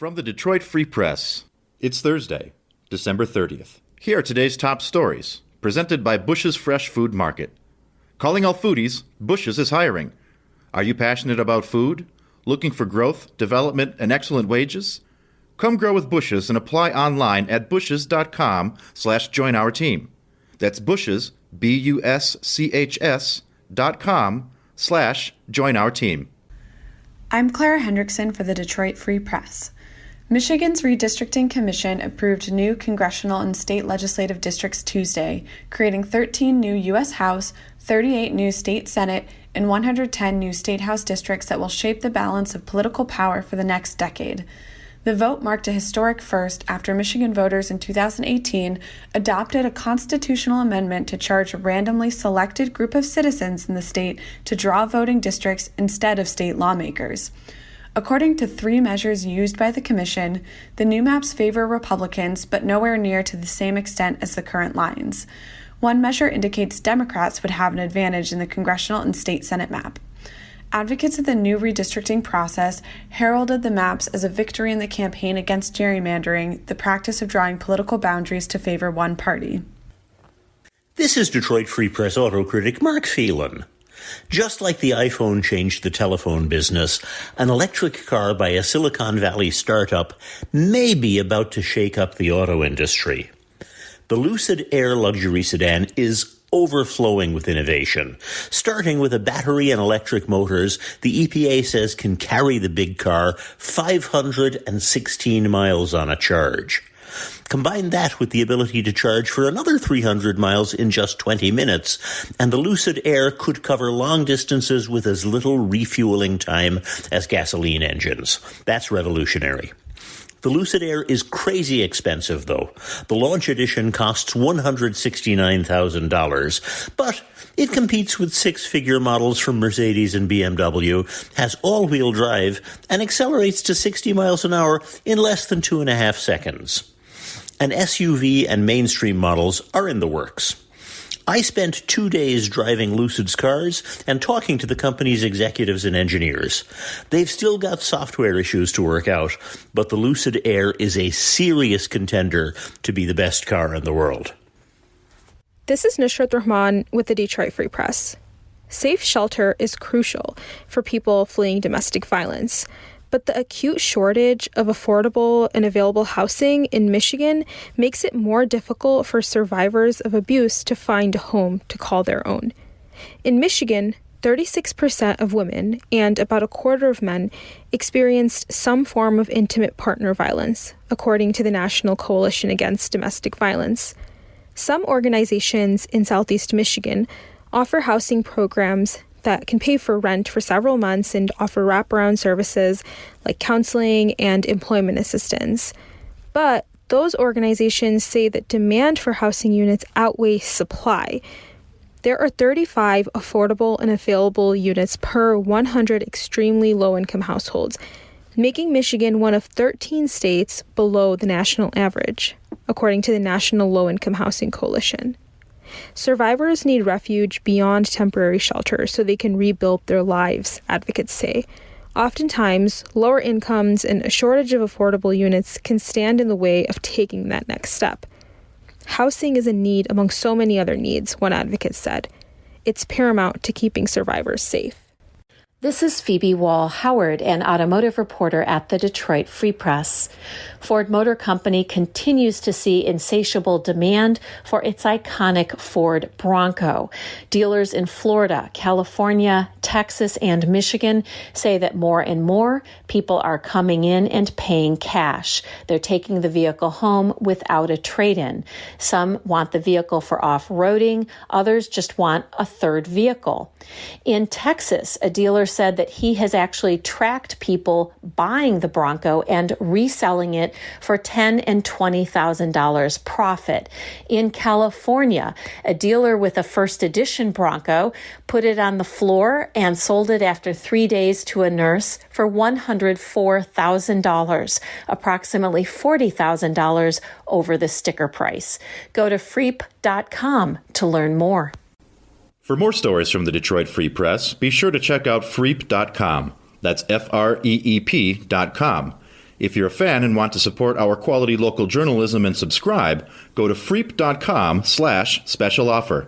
From the Detroit Free Press, it's Thursday, December 30th. Here are today's top stories, presented by Bush's Fresh Food Market. Calling all foodies, Bush's is hiring. Are you passionate about food? Looking for growth, development, and excellent wages? Come grow with Bush's and apply online at bushes.com/join our team. That's Bush's, BUSCHS.com/join our team. I'm Clara Hendrickson for the Detroit Free Press. Michigan's Redistricting Commission approved new congressional and state legislative districts Tuesday, creating 13 new U.S. House, 38 new state Senate, and 110 new state House districts that will shape the balance of political power for the next decade. The vote marked a historic first after Michigan voters in 2018 adopted a constitutional amendment to charge a randomly selected group of citizens in the state to draw voting districts instead of state lawmakers. According to three measures used by the commission, the new maps favor Republicans, but nowhere near to the same extent as the current lines. One measure indicates Democrats would have an advantage in the congressional and state Senate map. Advocates of the new redistricting process heralded the maps as a victory in the campaign against gerrymandering, the practice of drawing political boundaries to favor one party. This is Detroit Free Press auto critic Mark Phelan. Just like the iPhone changed the telephone business, an electric car by a Silicon Valley startup may be about to shake up the auto industry. The Lucid Air luxury sedan is overflowing with innovation. Starting with a battery and electric motors, the EPA says can carry the big car 516 miles on a charge. Combine that with the ability to charge for another 300 miles in just 20 minutes, and the Lucid Air could cover long distances with as little refueling time as gasoline engines. That's revolutionary. The Lucid Air is crazy expensive, though. The launch edition costs $169,000, but it competes with six-figure models from Mercedes and BMW, has all-wheel drive, and accelerates to 60 miles an hour in less than 2.5 seconds. An SUV and mainstream models are in the works. I spent 2 days driving Lucid's cars and talking to the company's executives and engineers. They've still got software issues to work out, but the Lucid Air is a serious contender to be the best car in the world. This is Nusrat Rahman with the Detroit Free Press. Safe shelter is crucial for people fleeing domestic violence. But the acute shortage of affordable and available housing in Michigan makes it more difficult for survivors of abuse to find a home to call their own. In Michigan, 36% of women and about a quarter of men experienced some form of intimate partner violence, according to the National Coalition Against Domestic Violence. Some organizations in Southeast Michigan offer housing programs that can pay for rent for several months and offer wraparound services like counseling and employment assistance. But those organizations say that demand for housing units outweighs supply. There are 35 affordable and available units per 100 extremely low-income households, making Michigan one of 13 states below the national average, according to the National Low-Income Housing Coalition. Survivors need refuge beyond temporary shelter so they can rebuild their lives, advocates say. Oftentimes, lower incomes and a shortage of affordable units can stand in the way of taking that next step. Housing is a need among so many other needs, one advocate said. It's paramount to keeping survivors safe. This is Phoebe Wall-Howard, an automotive reporter at the Detroit Free Press. Ford Motor Company continues to see insatiable demand for its iconic Ford Bronco. Dealers in Florida, California, Texas, and Michigan say that more and more people are coming in and paying cash. They're taking the vehicle home without a trade-in. Some want the vehicle for off-roading. Others just want a third vehicle. In Texas, a dealer said that he has actually tracked people buying the Bronco and reselling it for $10,000 and $20,000 profit. In California, a dealer with a first edition Bronco put it on the floor and sold it after 3 days to a nurse for $104,000, approximately $40,000 over the sticker price. Go to freep.com to learn more. For more stories from the Detroit Free Press, be sure to check out freep.com. That's FREEP.com. If you're a fan and want to support our quality local journalism and subscribe, go to freep.com/special offer.